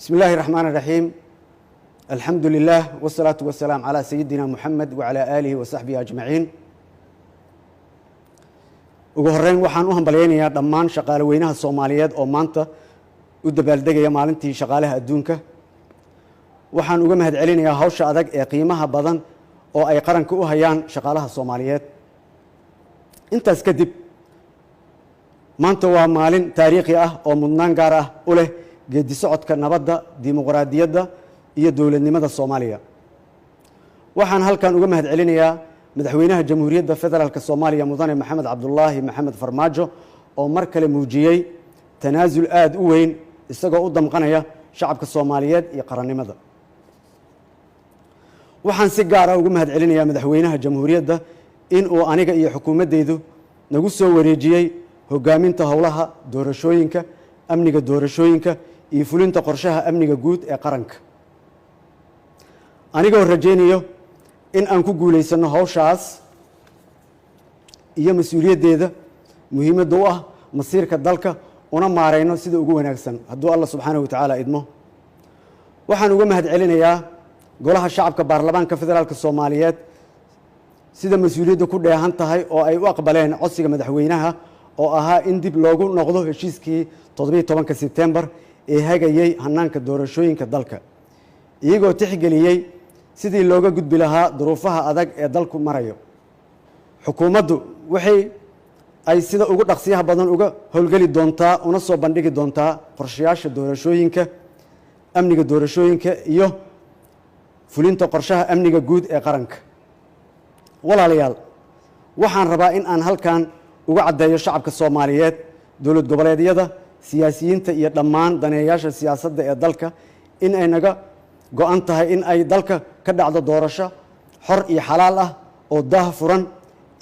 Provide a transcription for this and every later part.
بسم الله الرحمن الرحيم. الحمد لله والصلاة والسلام على سيدنا محمد وعلى آله وصحبه أجمعين. ugu horeyn waxaan u hambaleynayaa dhammaan shaqaaleynaha Soomaaliyeed oo maanta u dabaaldegaya maalintii shaqaalaha adduunka. waxaan uga mahadcelinayaa hawsha adag ee qiimaha badan oo ay qaranka u hayaan shaqaalaha Soomaaliyeed. intaas kadib maanta waa maalin taariikhi ah oo mudnaan gaar ah u leh geedi socodka nabadda, dimuqraadiyadda iyo dawladnimada Soomaaliya. waxaan halkan uga mahadcelinayaa madaxweynaha Jamhuuriyadda Federaalka Soomaaliya Mudane Maxamed Cabdullaahi Maxamed Farmaajo oo mar kale muujiyay tanaasul aad u weyn isagoo u damqanaya shacabka Soomaaliyeed iyo qarannimada. waxaan si gaar ah uga mahadcelinayaa madaxweynaha Jamhuuriyadda in uu aniga iyo xukuumaddeedu nagu soo wareejiyay hogaaminta howlaha doorashooyinka, amniga doorashooyinka iyo fulinta qorshaha amniga guud ee qaranka. anigoo rajaynayo in aan ku guuleysano hawshaas iyo mas'uuliyaddeeda muhiimadda u ah masiirka dalka una maareyno sida ugu wanaagsan hadduu Allah subxaanahu wa tacaala idmo. waxaan uga mahadcelinayaa golaha shacabka baarlamaanka federaalka Soomaaliyeed sida mas'uuliyadda ku dheehan tahay oo ay u aqbaleen codsiga madaxweynaha oo ahaa in dib loogu noqdo heshiiskii 17 Sebtembar ee hagayay hanaanka doorashooyinka dalka, iyagoo tixgeliyay sidii looga gudbi lahaa duruufaha adag ee dalku marayo. xukuumaddu waxay ay sida ugu dhaqsiyaha badan uga howlgeli doontaa una soo bandhigi doontaa qorshayaasha doorashooyinka, amniga doorashooyinka iyo fulinta qorshaha amniga guud ee qaranka. walaalayaal, waxaan rabaa in aan halkan uga caddeeyo shacabka Soomaaliyeed, dowlad goboleedyada, siyaasiyiinta iyo dhammaan daneeyaasha siyaasadda ee dalka in ay naga go'an tahay in ay dalka ka dhacdo doorasho xor iyo xalaal ah oo daah furan,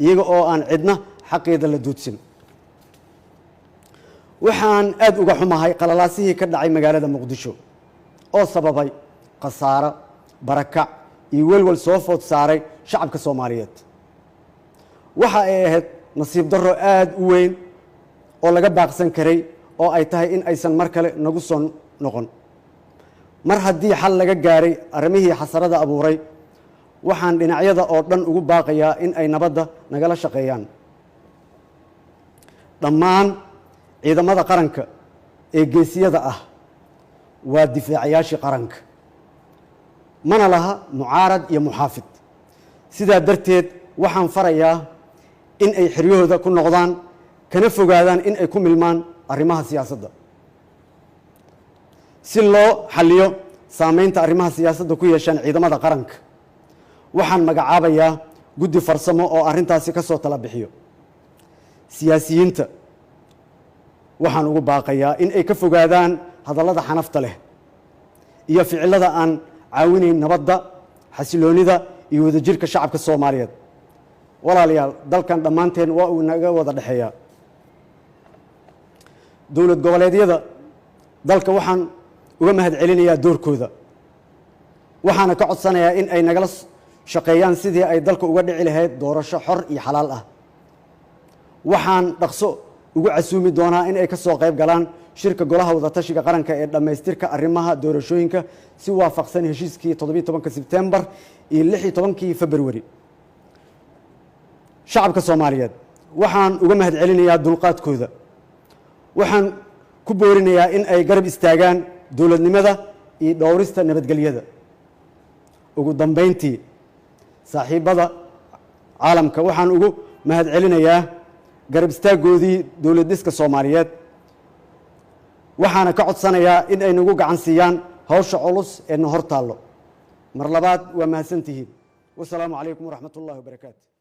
iyaga oo aan cidna xaqeeda la duudsin. waxaan aad uga xumahay qalalaasihii ka dhacay magaalada Muqdisho oo sababay khasaaro, barakac iyo welwel soo food saaray shacabka Soomaaliyeed. waxa ay ahayd nasiib darro aad u weyn oo laga baaqsan karay oo ay tahay in aysan mar kale nagu soo noqon. mar haddii xal laga gaaray arrimihii xasarada abuuray, waxaan dhinacyada oo dhan ugu baaqayaa in ay nabadda nagala shaqeeyaan. dhammaan ciidamada qaranka ee geesiyada ah waa difaacayaashii qaranka, mana laha mucaarad iyo muxaafid. sidaa darteed waxaan farayaa in ay xiryahooda ku noqdaan kana fogaadaan in ay ku milmaan arrimaha siyaasadda. si loo xalliyo saameynta arrimaha siyaasadda ku yeeshaan ciidamada qaranka, waxaan magacaabayaa guddi farsamo oo arrintaasi ka soo tala bixiyo. siyaasiyiinta waxaan ugu baaqayaa in ay ka fogaadaan hadallada xanafta leh iyo ficilada aan caawinayn nabadda, xasiloonida iyo wadajirka shacabka Soomaaliyeed. walaalayaal, dalkan dhammaanteen waa uu naga wada dhexeeyaa. dowlad goboleedyada dalka waxaan uga mahadcelinayaa doorkooda, waxaana ka codsanayaa in ay nagala shaqeeyaan sidii ay dalka uga dhici lahayd doorasho xor iyo xalaal ah. waxaan dhaqso ugu casuumi doonaa in ay ka soo qayb galaan shirka golaha wadatashiga qaranka ee dhammaystirka arrimaha doorashooyinka si waafaqsan heshiiskii 17 Sebtembar iyo 16 Februari. shacabka Soomaaliyeed waxaan uga mahadcelinayaa dulqaadkooda, waxaan ku boorinayaa in ay garab istaagaan dowladnimada iyo dhowrista nabadgelyada. ugu dambeyntii, saaxiibada caalamka waxaan ugu mahadcelinayaa garab istaaggoodii dowlad dhiska Soomaaliyeed, waxaana ka codsanayaa in ay nagu gacan siiyaan hawsha culus ee na hor taallo. mar labaad waa mahadsantihiin. wasalaamu calaykum waraxmatullaahi wabarakaatu.